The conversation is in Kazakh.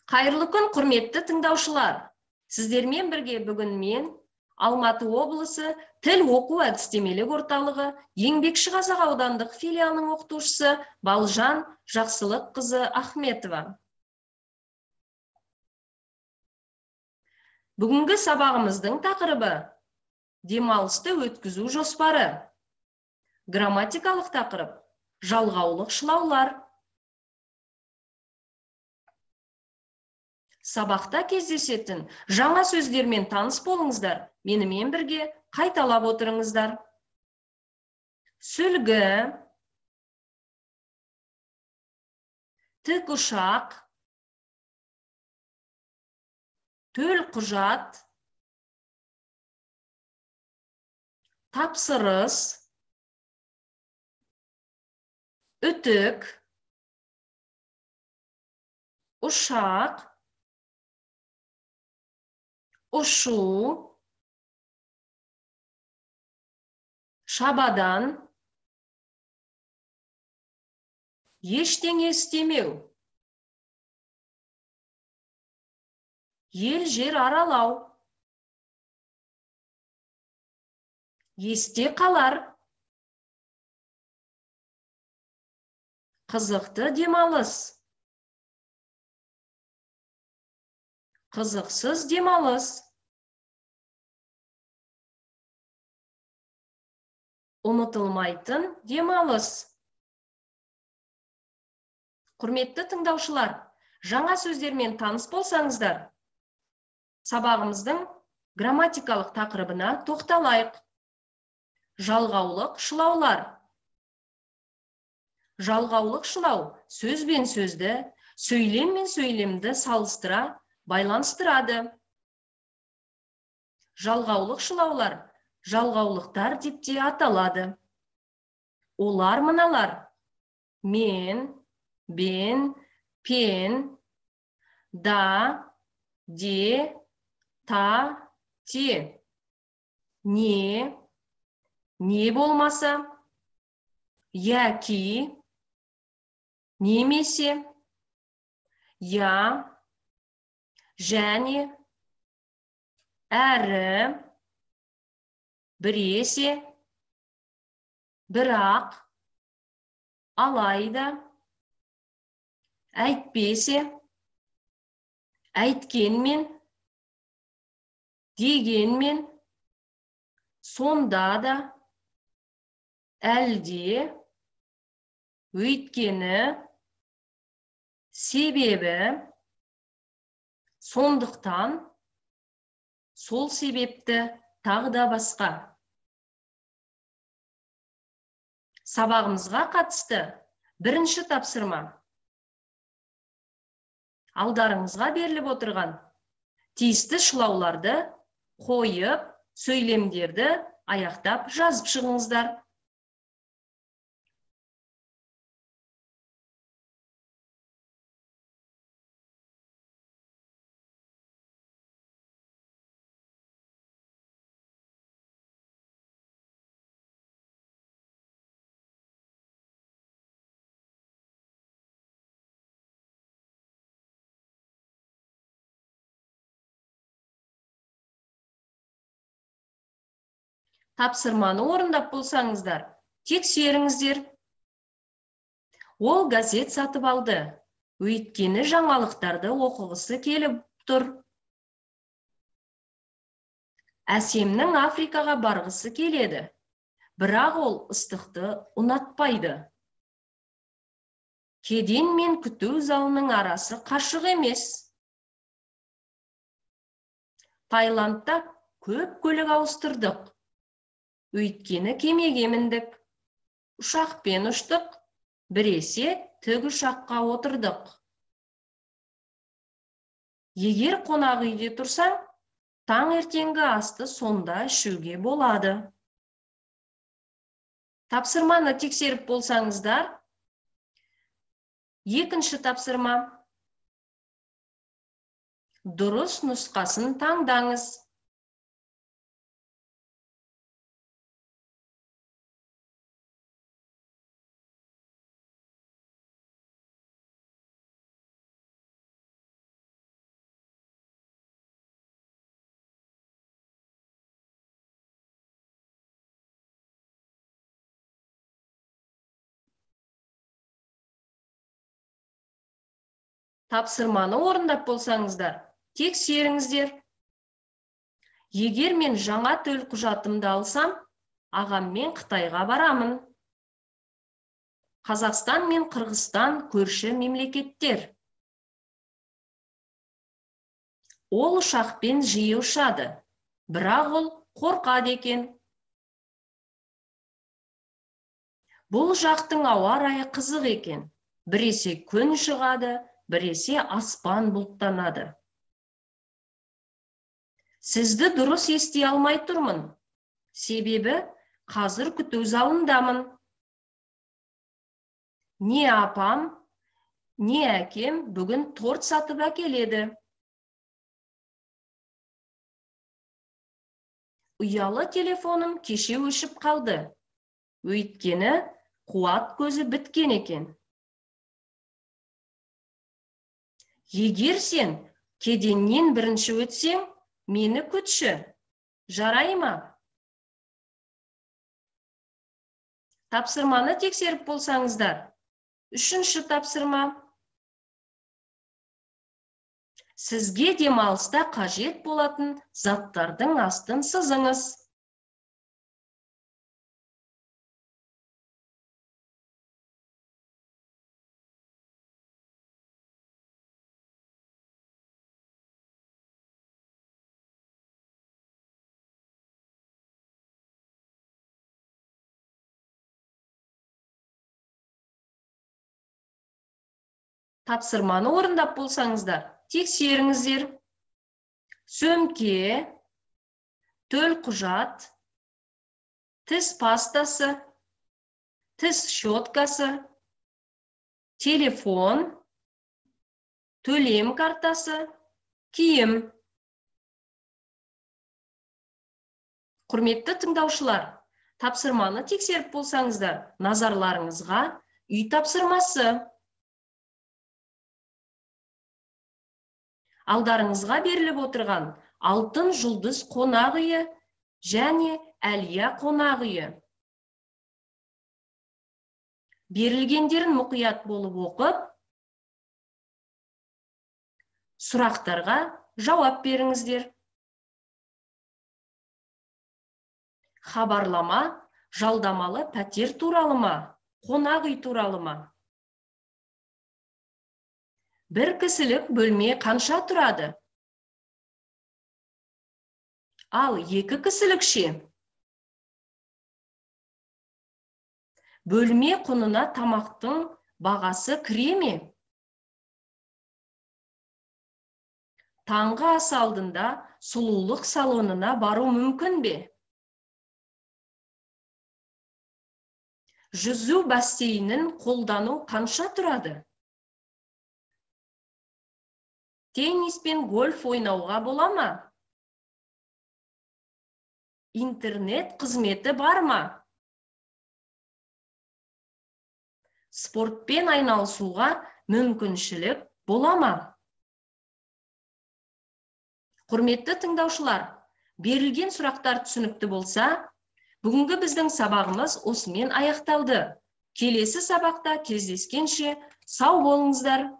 Қайырлы күн, құрметті тыңдаушылар. Сіздермен бірге бүгін мен Алматы облысы тіл оқу әдістемелік орталығы Еңбекші Қазақ аудандық филиалының оқытушысы Балжан Жақсылыққызы Ахметова. Бүгінгі сабағымыздың тақырыбы демалысты өткізу жоспары. Грамматикалық тақырып жалғаулық шылаулар. Сабақта кездесетін жаңа сөздермен таныс болыңыздар. Менімен бірге қайталап отырыңыздар. Сүлгі, тікұшақ, төлқұжат, тапсырыс, үтік, ұшақ, ұшу, шабадан, ештеңе істемеу, ел жер аралау, есте қалар, қызықты демалыс, қызықсыз демалыс, ұмытылмайтын демалыс. Құрметті тыңдаушылар, жаңа сөздермен таныс болсаңыздар, сабағымыздың грамматикалық тақырыбына тоқталайық. Жалғаулық шылаулар. Жалғаулық шылау сөз бен сөзді, сөйлем мен сөйлемді салыстыра, байланыстырады. Жалғаулық шылаулар жалғаулықтар деп те аталады. Олар мыналар: мен, бен, пен, да, де, та, те. Не болмаса, яки, немесе, я, және, әрі, біресе, бірақ, алайда, әйтпесе, әйткенмен, дегенмен, сонда да, әлде, өйткені, себебі, сондықтан, сол себепті, тағы да басқа. Сабағымызға қатысты бірінші тапсырма. Алдарыңызға беріліп отырған тиісті шылауларды қойып, сөйлемдерді аяқтап жазып шығыңыздар. Тапсырманы орындап болсаңыздар, тексеріңіздер. Ол газет сатып алды, өйткені жаңалықтарды оқығысы келіп тұр. Әсемнің Африкаға барғысы келеді, бірақ ол ыстықты ұнатпайды. Кеден мен күту залының арасы қашық емес. Таиландта көп көлік ауыстырдық. Өйткені кемеге міндік. Ұшақпен ұштық, біресе тікұшаққа отырдық. Егер қонақ үйде тұрсаң, таңертеңгі асты сонда ішуге болады. Тапсырманы тексеріп болсаңыздар, екінші тапсырма. Дұрыс нұсқасын таңдаңыз. Тапсырманы орындап болсаңыздар, тексеріңіздер. Егер мен жаңа төлқұжатымды алсам, ағаммен Қытайға барамын. Қазақстан мен Қырғызстан көрші мемлекеттер. Ол ұшақпен жиі ұшады, бірақ ол қорқады екен. Бұл жақтың ауа райы қызық екен. Біресе күн шығады, біресе аспан бұлттанады. Сізді дұрыс ести алмай тұрмын. Себебі қазір күту залындамын. Не апам, не әкем бүгін торт сатып әкеледі. Ұялы телефоным кеше өшіп қалды. Өйткені қуат көзі біткен екен. Егер сен кеденнен бірінші өтсең, мені күтші. Жарай ма? Тапсырманы тексеріп болсаңыздар. Үшінші тапсырма. Сізге демалыста қажет болатын заттардың астын сызыңыз. Тапсырманы орындап болсаңыздар, тексеріңіздер. Сөмке, төлқұжат, тіс пастасы, тіс щеткасы, телефон, төлем картасы, киім. Құрметті тыңдаушылар, тапсырманы тексеріп болсаңыздар, назарларыңызға үй тапсырмасы. Алдарыңызға беріліп отырған алтын жұлдыз қонақ үйі және Әлия қонақ үйі. Берілгендерін мұқият болып оқып, сұрақтарға жауап беріңіздер. Хабарлама жалдамалы пәтер туралы ма, қонақ үй туралы ма? Бір кісілік бөлме қанша тұрады? Ал екі кісілік ше? Бөлме құнына тамақтың бағасы кіре ме? Таңғы ас алдында сұлулық салонына бару мүмкін бе? Жүзу бассейнін қолдану қанша тұрады? Теннис пен гольф ойнауға бола ма? Интернет қызметі бар ма? Спортпен айналысуға мүмкіншілік бола ма? Құрметті тыңдаушылар, берілген сұрақтар түсінікті болса, бүгінгі біздің сабағымыз осымен аяқталды. Келесі сабақта кездескенше сау болыңыздар.